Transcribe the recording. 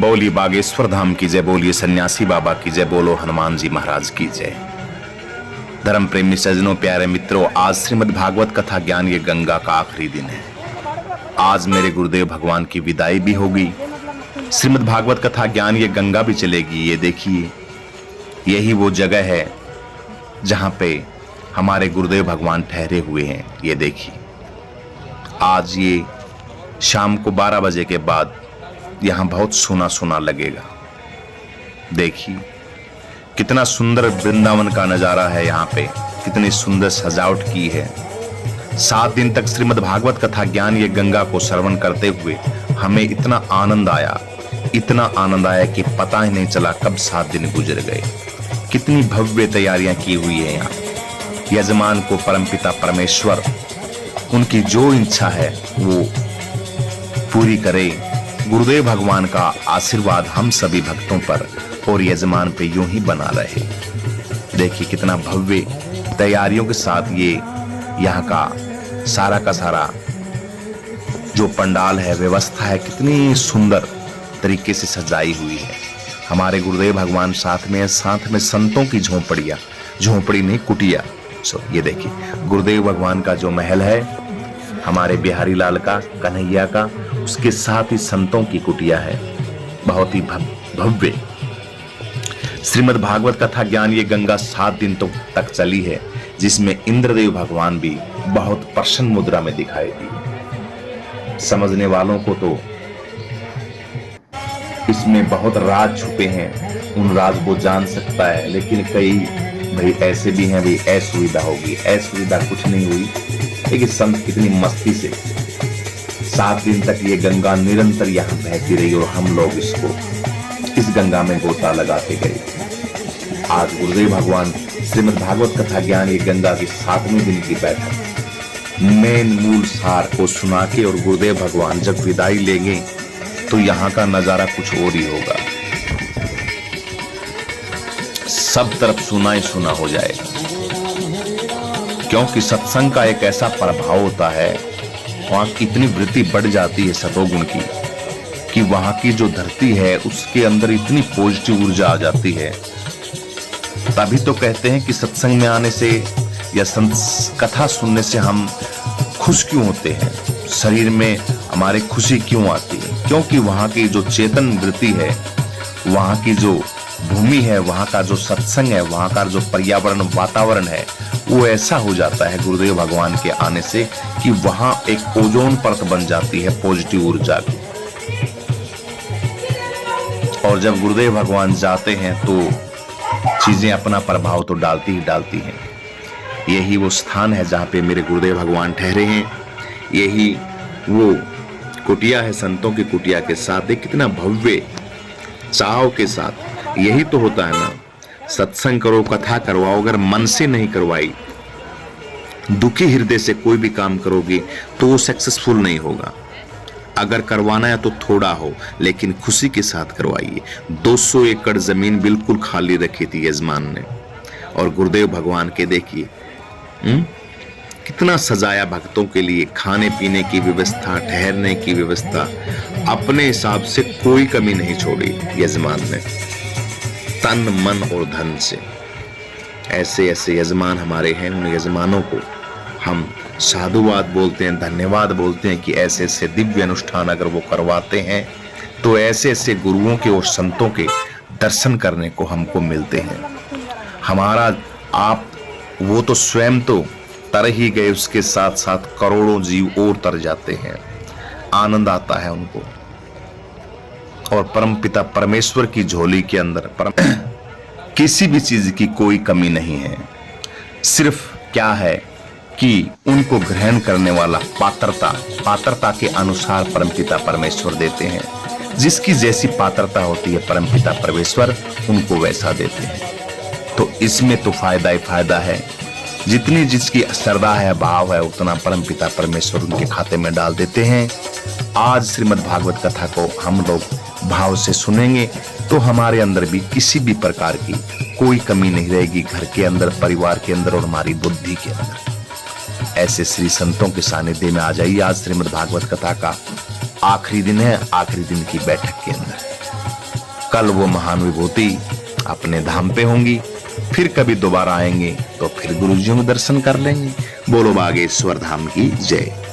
बोलिए बागेश्वर धाम की जय, बोलिए सन्यासी बाबा की जय, बोलो हनुमान जी महाराज की जय। धर्म प्रेमी सज्जनों, प्यारे मित्रों, आज श्रीमद् भागवत कथा ज्ञान ये गंगा का आखिरी दिन है। आज मेरे गुरुदेव भगवान की विदाई भी होगी। श्रीमद् भागवत कथा ज्ञान ये गंगा भी चलेगी। ये देखिए, यही वो जगह है जहां पे हमारे गुरुदेव भगवान ठहरे हुए हैं। ये देखिए, आज ये शाम को 12 बजे के बाद यहां बहुत सूना सूना लगेगा। देखिए कितना सुंदर वृंदावन का नजारा है। यहाँ पे कितनी सुंदर सजावट की है। 7 दिन तक श्रीमद् भागवत कथा ज्ञान ये गंगा को श्रवण करते हुए हमें इतना आनंद आया कि पता ही नहीं चला कब 7 दिन गुजर गए। कितनी भव्य तैयारियां की हुई है यहाँ। यजमान को परमपिता परमेश्वर उनकी जो इच्छा है वो पूरी करे। गुरुदेव भगवान का आशीर्वाद हम सभी भक्तों पर और यजमान पे यूं ही बना रहे। देखिए कितना भव्य तैयारियों के साथ ये यहाँ का सारा जो पंडाल है, व्यवस्था है, कितनी सुंदर तरीके से सजाई हुई है। हमारे गुरुदेव भगवान साथ में संतों की झोंपड़ी नहीं, कुटिया। ये देखिए गुरुदेव भगवान का जो महल है, हमारे बिहारी लाल का, कन्हैया का, उसके साथ ही संतों की कुटिया है। बहुत ही भव्य श्रीमद् भागवत कथा ज्ञान ये गंगा 7 दिन तक चली है, जिसमें इंद्रदेव भगवान भी बहुत प्रसन्न मुद्रा में दिखाई दी। समझने वालों को तो इसमें बहुत राज छुपे हैं, उन राज को जान सकता है। लेकिन कई भाई ऐसे भी हैं, भाई असुविधा होगी, असुविधा कुछ नहीं हुई। लेकिन संत कितनी मस्ती से 7 दिन तक ये गंगा निरंतर यहाँ बहती रही और हम लोग इस गंगा में गोता लगाते गए। आज गुरुदेव भगवान श्रीमद् भागवत कथा ज्ञान ये गंगा की 7वें दिन की बैठक मेन मूल सार को सुना के और गुरुदेव भगवान जब विदाई लेंगे तो यहाँ का नजारा कुछ और ही होगा। सब तरफ सुना ही सुना हो जाएगा, क्योंकि सत्संग का एक ऐसा प्रभाव होता है, वहां की इतनी वृत्ति बढ़ जाती है सतोगुण की कि वहां की जो धरती है उसके अंदर इतनी पॉजिटिव ऊर्जा आ जाती है। तभी तो कहते हैं कि सत्संग में आने से या कथा सुनने से हम खुश क्यों होते हैं, शरीर में हमारे खुशी क्यों आती है, क्योंकि वहां की जो चेतन वृत्ति है, वहां की जो भूमि है, वहां का जो सत्संग है, वहां का जो पर्यावरण वातावरण है, वो ऐसा हो जाता है गुरुदेव भगवान के आने से कि वहां एक ओजोन परत बन जाती है पॉजिटिव ऊर्जा की। और जब गुरुदेव भगवान जाते हैं तो चीजें अपना प्रभाव तो डालती हैं। यही वो स्थान है जहां पे मेरे गुरुदेव भगवान ठहरे हैं। यही वो कुटिया है, संतों की कुटिया के साथ। कितना भव्य चाव के साथ। यही तो होता है ना, सत्संग करो, कथा करवाओ, अगर मन से नहीं करवाई, दुखी हृदय से कोई भी काम करोगे तो वो सक्सेसफुल नहीं होगा। अगर करवाना है तो थोड़ा हो, लेकिन खुशी के साथ करवाइए। 200 एकड़ जमीन बिल्कुल खाली रखी थी यजमान ने, और गुरुदेव भगवान के देखिए कितना सजाया भक्तों के लिए। खाने पीने की व्यवस्था, ठहरने की व्यवस्था, अपने हिसाब से कोई कमी नहीं छोड़ी यजमान ने, तन मन और धन से। ऐसे यजमान हमारे हैं। उन यजमानों को हम साधुवाद बोलते हैं, धन्यवाद बोलते हैं कि ऐसे दिव्य अनुष्ठान अगर वो करवाते हैं तो ऐसे गुरुओं के और संतों के दर्शन करने को हमको मिलते हैं। हमारा आप वो तो स्वयं तो तर ही गए, उसके साथ साथ करोड़ों जीव और तर जाते हैं। आनंद आता है उनको। और परमपिता परमेश्वर की झोली के अंदर किसी भी चीज की कोई कमी नहीं है। सिर्फ क्या है कि उनको ग्रहण करने वाला पात्रता के अनुसार परमपिता परमेश्वर देते हैं। जिसकी जैसी पात्रता होती है परमपिता परमेश्वर उनको वैसा देते हैं। तो इसमें तो फायदा ही फायदा है। जितनी जिसकी श्रद्धा है, भाव है, उतना परमपिता परमेश्वर उनके खाते में डाल देते हैं। आज श्रीमद् भागवत कथा को हम लोग भाव से सुनेंगे तो हमारे अंदर भी किसी भी प्रकार की कोई कमी नहीं रहेगी, घर के अंदर, परिवार के अंदर और हमारी बुद्धि के अंदर। ऐसे श्री संतों के सानिध्य में आ जाइए। आज श्रीमद् भागवत कथा का आखिरी दिन है, आखिरी दिन की बैठक के अंदर। कल वो महान विभूति अपने धाम पे होंगी, फिर कभी दोबारा आएंगे तो फिर गुरुजियों के दर्शन कर लेंगे। बोलो बागेश्वर धाम की जय।